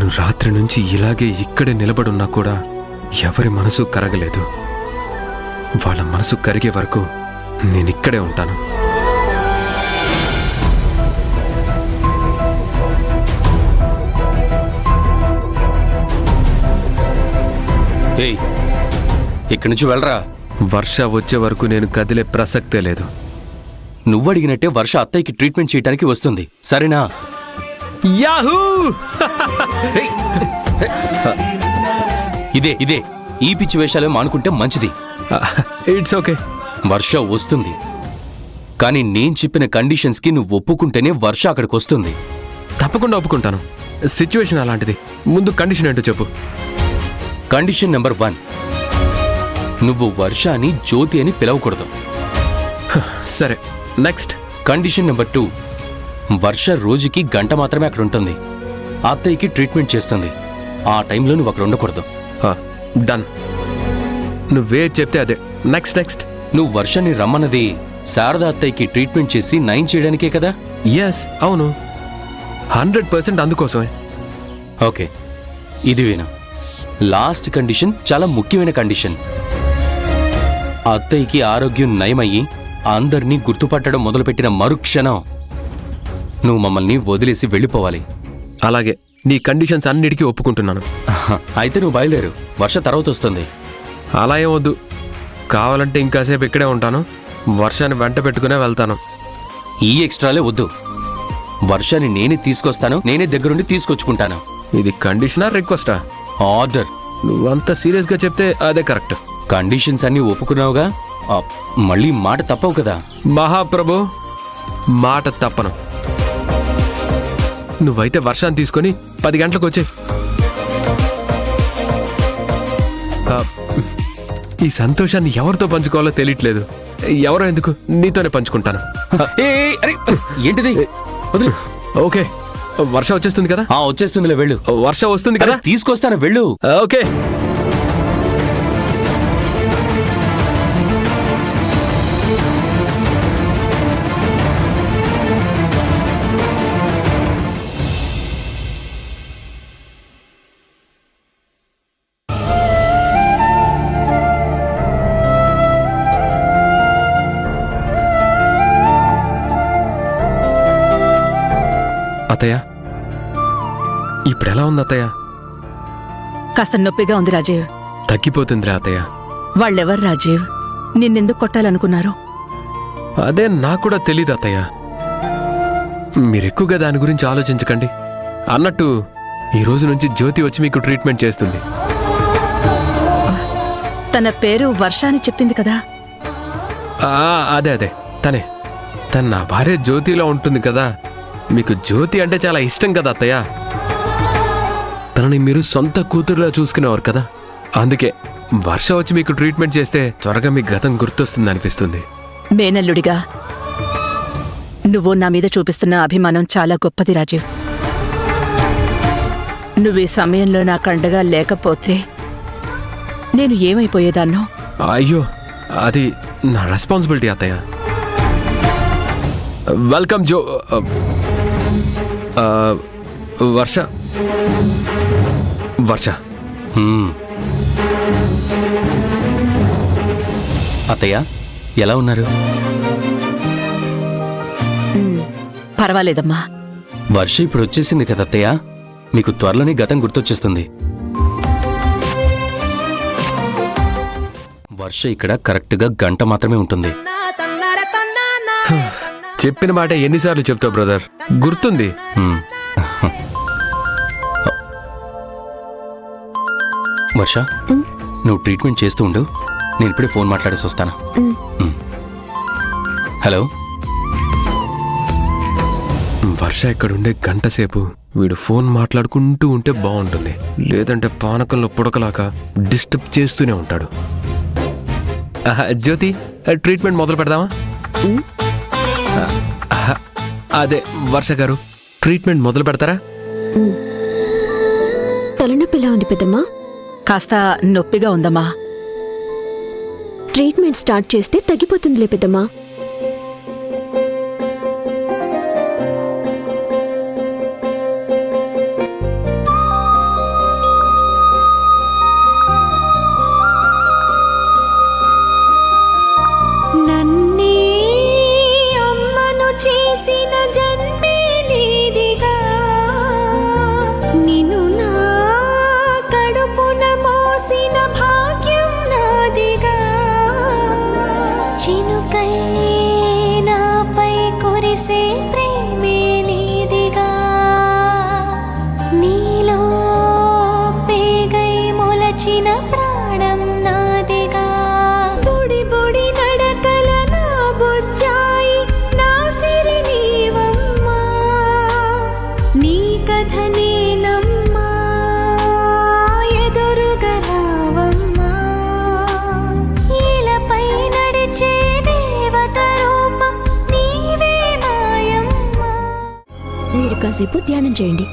నేను రాత్రి నుంచి ఇలాగే ఇక్కడే నిలబడున్నా కూడా ఎవరి మనసు కరగలేదు. వాళ్ళ మనసు కరిగే వరకు నేనిక్కడే ఉంటాను. ఏయ్, ఇక్కడి నుంచి వెళ్ళరా. వర్ష వచ్చే వరకు నేను కదిలే ప్రసక్తే లేదు. నువ్వు అడిగినట్టే వర్ష అత్తయ్యకి ట్రీట్మెంట్ చేయడానికి వస్తుంది, సరేనా? యాహూ! ఇదే ఇదే ఈ పిచ్చి వేషాలే మానుకుంటే మంచిది. It's okay. వర్ష వస్తుంది, కానీ నేను చెప్పిన కండిషన్స్కి నువ్వు ఒప్పుకుంటేనే వర్ష అక్కడికి వస్తుంది. తప్పకుండా ఒప్పుకుంటాను. సిచ్యువేషన్ అలాంటిది. ముందు కండిషన్ ఏంటో చెప్పు. కండిషన్ నెంబర్ 1, నువ్వు వర్ష అని జ్యోతి అని పిలవకూడదు. సరే, నెక్స్ట్. కండిషన్ నెంబర్ 2, వర్ష రోజుకి గంట మాత్రమే అక్కడ ఉంటుంది. అత్తయ్యకి ట్రీట్మెంట్ చేస్తుంది. ఆ టైంలో నువ్వు అక్కడ ఉండకూడదు. డన్. నువ్వే చెప్తే అదే. Next next. నువ్వు వర్షని రమ్మన్నది శారదా అత్తయ్యకి ట్రీట్మెంట్ చేసి నయం చేయడానికే కదా? ఎస్, అవును. 100% అందుకోసమే. ఓకే, ఇది విను. లాస్ట్ కండిషన్ చాలా ముఖ్యమైన కండిషన్. అత్తయ్యకి ఆరోగ్యం నయమయ్యి అందరినీ గుర్తుపట్టడం మొదలుపెట్టిన మరుక్షణం నువ్వు మమ్మల్ని వదిలేసి వెళ్ళిపోవాలి. అలాగే, నీ కండిషన్స్ అన్నిటికీ ఒప్పుకుంటున్నాను. అయితే నువ్వు బయలుదేరు, వర్ష తర్వాత వస్తుంది. అలా ఏం వద్దు. కావాలంటే ఇంకాసేపు ఇక్కడే ఉంటాను. వర్షాన్ని వెంట పెట్టుకునే వెళ్తాను. ఈ ఎక్స్ట్రాలే వద్దు. వర్షాన్ని నేనే తీసుకొస్తాను, నేనే దగ్గరుండి తీసుకొచ్చుకుంటాను. ఇది కండిషనా రిక్వెస్టా? ఆర్డర్. నువ్వంత సీరియస్గా చెప్తే అదే కరెక్ట్. కండిషన్స్ అన్ని ఒప్పుకున్నావుగా, మళ్ళీ మాట తప్పవు కదా? మహాప్రభు, మాట తప్పను. నువ్వైతే వర్షాన్ని తీసుకొని 10 గంటలకు వచ్చే. ఈ సంతోషాన్ని ఎవరితో పంచుకోవాలో తెలియట్లేదు. ఎవరో ఎందుకు, నీతోనే పంచుకుంటాను. ఏంటిది? ఓకే, వర్ష వచ్చేస్తుంది కదా? వచ్చేస్తుందిలే, వెళ్ళు. వర్ష వస్తుంది కదా? తీసుకొస్తాను, వెళ్ళు. ఓకే. అత్తయ్య, ఇప్పుడు ఎలా ఉంది అత్తయ్య? కాస్త నొప్పిగా ఉంది రాజీవ్. తగ్గిపోతుందిరా అత్తయ్య. వాళ్ళెవరు రాజీవ్? నిన్నెందుకు కొట్టాలనుకున్నారు? అదే నాకు కూడా తెలీదు అత్తయ్య. మీరెక్కువగా దాని గురించి ఆలోచించకండి. అన్నట్టు ఈ రోజు నుంచి జ్యోతి వచ్చి మీకు ట్రీట్మెంట్ చేస్తుంది. తన పేరు వర్ష అని చెప్పింది కదా? అదే అదే, తనే. తను నా భార్య జ్యోతిలో ఉంటుంది కదా. మీకు జ్యోతి అంటే చాలా ఇష్టం కదా అత్తయ్య. తనని మీరు సొంత కూతురులా చూసుకునేవారు కదా. అందుకే వర్ష వచ్చి మీకు ట్రీట్మెంట్ చేస్తే త్వరగా మీ గతం గుర్తొస్తుంది అనిపిస్తుంది. మేనల్లుడిగా నువ్వు నా మీద చూపిస్తున్న అభిమానం చాలా గొప్పది రాజీవ్. నువ్వు ఈ సమయంలో నాకు అండగా లేకపోతే నేను ఏమైపోయేదాన్నో. అయ్యో, అది నా రెస్పాన్సిబిలిటీ అత్తయ్య. వెల్కమ్ జో. వర్ష వర్ష. అత్తయ్య, ఎలా ఉన్నారు? పర్వాలేదమ్మా. వర్ష ఇప్పుడు వచ్చేసింది కదా అత్తయ్య, మీకు త్వరలోనే గతం గుర్తొచ్చేస్తుంది. వర్ష ఇక్కడ కరెక్ట్గా గంట మాత్రమే ఉంటుంది. చెప్పిన మాట ఎన్నిసార్లు చెప్తావు బ్రదర్? గుర్తుంది. వర్ష, నువ్వు ట్రీట్మెంట్ చేస్తూ ఉండు, నేను ఇప్పుడే ఫోన్ మాట్లాడేసి వస్తాను. హలో. వర్ష ఇక్కడుండే గంట సేపు వీడు ఫోన్ మాట్లాడుకుంటూ ఉంటే బాగుంటుంది. లేదంటే పానకంలో పుడకలాగా డిస్టర్బ్ చేస్తూనే ఉంటాడు. జ్యోతి, ట్రీట్మెంట్ మొదలు పెడదామా? అదే వర్ష గారు, ట్రీట్మెంట్ మొదలు పెడతారా? తలనొప్పిలా ఉంది పెద్దమ్మా. కాస్త నొప్పిగా ఉందమ్మా. ట్రీట్మెంట్ స్టార్ట్ చేస్తే తగ్గిపోతుందిలే పెద్దమ్మా. కథనేనమ్మా ఎదురుగా రావమ్మా ఈలపై నడిచే దేవత రూపం నీవే మాయమ్మా. మీరు కాసేపు ధ్యానం చేయండి.